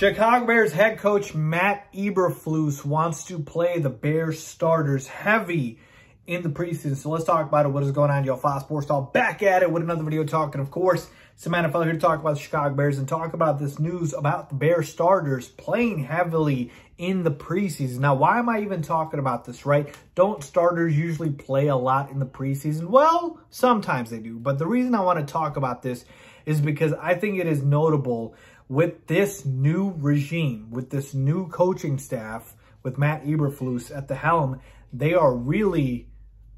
Chicago Bears head coach Matt Eberflus wants to play the Bears starters heavy in the preseason. So let's talk about it. What is going on, y'all? Fox Sports Talk back at it with another video talking, of course, some NFL here to talk about the Chicago Bears and talk about this news about the Bears starters playing heavily in the preseason. Now, why am I even talking about this, right? Don't starters usually play a lot in the preseason? Well, sometimes they do. But the reason I want to talk about this is because I think it is notable with this new regime, with this new coaching staff, with Matt Eberflus at the helm, they are really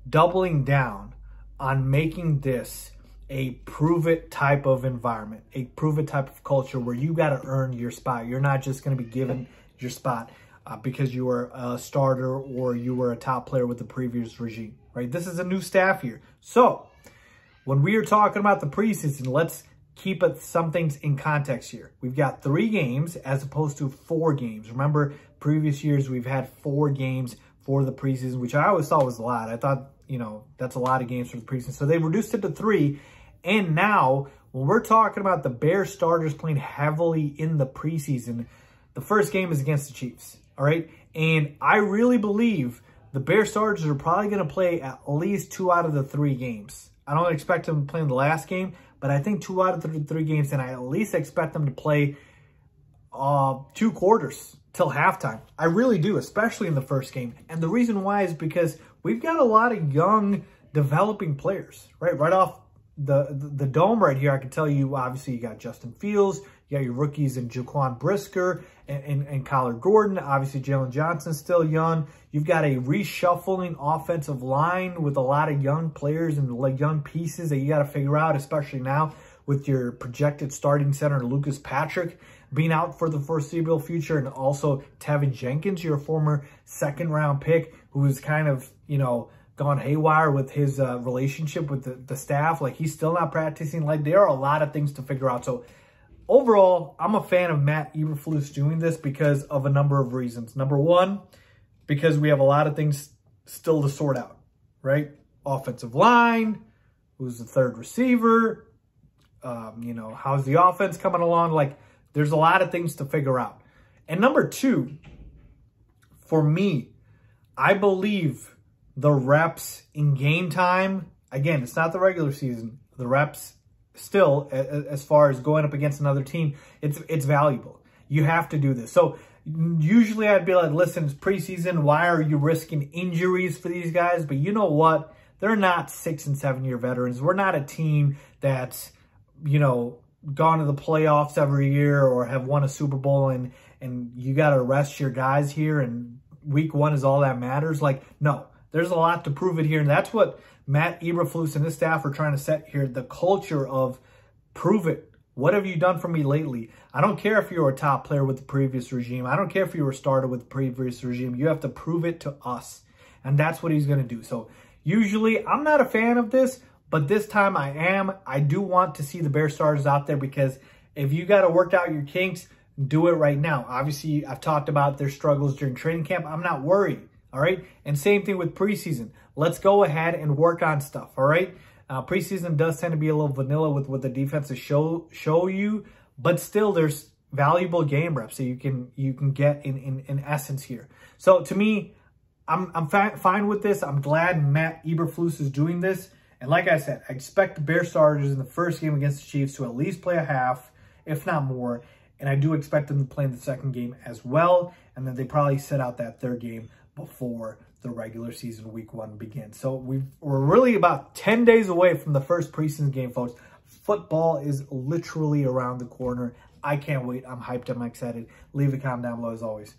doubling down on making this a prove-it type of environment, a prove-it type of culture where you got to earn your spot. You're not just going to be given your spot because you were a starter or you were a top player with the previous regime, right? This is a new staff here. So when we are talking about the preseason, let's keep some things in context here. We've got 3 games as opposed to 4 games. Remember, previous years we've had 4 games for the preseason, which I always thought was a lot. I thought, you know, that's a lot of games for the preseason. So they reduced it to 3. And now, when we're talking about the Bears starters playing heavily in the preseason, the first game is against the Chiefs, all right? And I really believe the Bears starters are probably going to play at least 2 out of the 3 games. I don't expect them to play in the last game, but I think 2 out of the 3 games, and I at least expect them to play 2 quarters till halftime. I really do, especially in the first game. And the reason why is because we've got a lot of young developing players, right? Right off the dome right here, I can tell you, obviously, you got Justin Fields, you got your rookies in Jaquan Brisker and Kyler Gordon. Obviously, Jalen Johnson's still young. You've got a reshuffling offensive line with a lot of young players and young pieces that you got to figure out, especially now with your projected starting center, Lucas Patrick, being out for the foreseeable future, and also Tevin Jenkins, your former second-round pick, who is kind of, you know, gone haywire with his relationship with the staff. Like, he's still not practicing. Like, there are a lot of things to figure out. So, overall, I'm a fan of Matt Eberflus doing this because of a number of reasons. Number one, because we have a lot of things still to sort out, right? Offensive line, who's the third receiver, you know, how's the offense coming along? Like, there's a lot of things to figure out. And number 2, for me, I believe the reps in game time, again, it's not the regular season, the reps still, as far as going up against another team, it's valuable. You have to do this. So usually I'd be like, listen, it's preseason. Why are you risking injuries for these guys? But you know what? They're not 6- and 7-year veterans. We're not a team that's, you know, gone to the playoffs every year or have won a Super Bowl and you got to rest your guys here and week 1 is all that matters. Like, no, there's a lot to prove it here. And that's what Matt Eberflus and his staff are trying to set here, the culture of prove it. What have you done for me lately? I don't care if you were a top player with the previous regime. I don't care if you were a starter with the previous regime. You have to prove it to us. And that's what he's going to do. So usually I'm not a fan of this, but this time I am. I do want to see the Bears starters out there because if you got to work out your kinks, do it right now. Obviously, I've talked about their struggles during training camp. I'm not worried. All right. And same thing with preseason. Let's go ahead and work on stuff. All right. Preseason does tend to be a little vanilla with what the defenses show you, but still there's valuable game reps that you can get in essence here. So to me, I'm fine with this. I'm glad Matt Eberflus is doing this. And like I said, I expect the Bears starters in the first game against the Chiefs to at least play a half, if not more. And I do expect them to play in the second game as well. And then they probably set out that third game before the regular season week 1 begins. So we're really about 10 days away from the first preseason game, folks. Football is literally around the corner. I can't wait. I'm hyped. I'm excited. Leave a comment down below as always.